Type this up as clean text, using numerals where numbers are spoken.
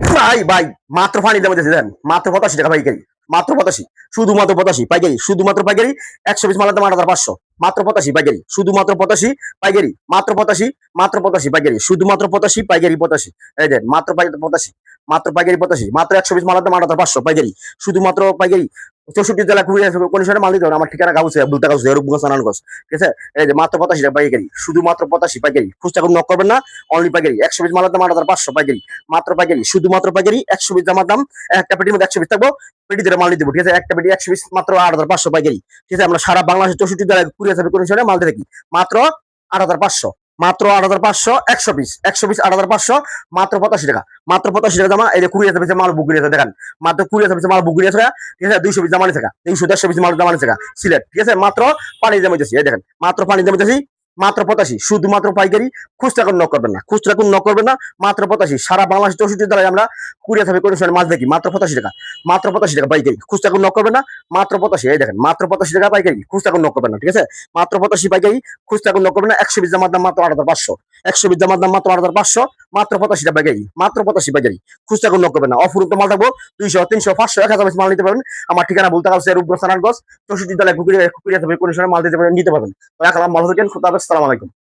ভাই ভাই মাত্র পানি দাম দিয়েছে দেন, মাত্র 85 টাকা পাইকারি, মাত্র 85, শুধুমাত্র 85 পাইকারি, শুধুমাত্র পাইকারি। 120 মালের দাম 8500, মাত্র 85 পাইকারি, শুধুমাত্র 85 পাইকারি, মাত্র 85, মাত্র 85 পাইকারি, শুধুমাত্র 85 পাইকারি 85। এই দেন মাত্র 85, মাত্র পাইকারি 85, মাত্র 120 মালের দাম 8500 পাইকারি, শুধুমাত্র পাইকারি। 64 জেলা কুড়িয়ে মাল দিতে হবে। আমার ঠিকানা গাউছে, বুলতা গাউছে, রূপগঞ্জ নারায়ণগঞ্জ। ঠিক আছে, এই যে মাত্র 85 টাকা পাইকারি, শুধুমাত্র 85 পাইকারি, খুচরা কোনো নক করবেন না, অনলি পাইকারি। 120 মালের দাম 8500 পাইকারি, মাত্র পাইকারি, শুধুমাত্র পাইকারি। 120 জামার দাম, একটা পেটির মধ্যে 120 থাকবো, পেটি ধরে মাল দিয়ে দেবো। ঠিক আছে, একটা পেটি 120, মাত্র 8500 পাইকারি। ঠিক আছে, আমরা সারা বাংলাদেশের 64 জেলায় কুড়িয়ে যাবে কোন মাল দিয়ে থাকি, মাত্র 8500, মাত্র 8500। 120, 120, 8500, মাত্র 85 টাকা, মাত্র 85 টাকা জামা। এই যে কুড়িয়ে যাবে মাল বুক আছে, দেখেন মাত্র কুড়িয়ে যাবে মাল বুক আছে। ঠিক আছে, 220 জামানি থাকা, 300, 120 মাল জামানি থাকা সিলেট। ঠিক আছে, মাত্র পানি দামে যাচ্ছি, এই দেখেন মাত্র পানি দামে যাচ্ছি, মাত্র 85, শুধুমাত্র পাইকারি। খুচরা কোন নক করবেন না, খুচরা কোন নক করবেন না, মাত্র 85। সারা বাংলাদেশ 64 জেলায় আমরা কুড়িয়ে থাকবে কোন মাছ দেখি, মাত্র 85 টাকা, মাত্র 85 টাকা পাইকারি, খুচরা কোন নক করবেন না, মাত্র 85। এই দেখেন মাত্র 85 টাকা পাইকারি, খুচরা কোন নক করবেন না। ঠিক আছে, মাত্র 85 পাইকারি, খুচরা কোন নক করবেন না। 120 জামার দাম মাত্র 8500, 120 জামার দাম মাত্র 8500, মাত্র 85 টাকা পাইকারি, মাত্র 85 পাইকারি, খুচরা কোন নক করবেন না। অফুরন্ত মাল থাকবো 200, 300, 500, 1000 মাল নিতে পারবেন। আমার ঠিকানা বলতে গেছে রূপগঞ্জ নারায়ণগঞ্জ, 64 জেলায় কুড়িয়ে থাকবে কোন মাল দিতে পারবেন, নিতে পারবেন। রাখলাম, ভালো থাকেন, খুদা হাফেজ, সালাম আলাইকুম।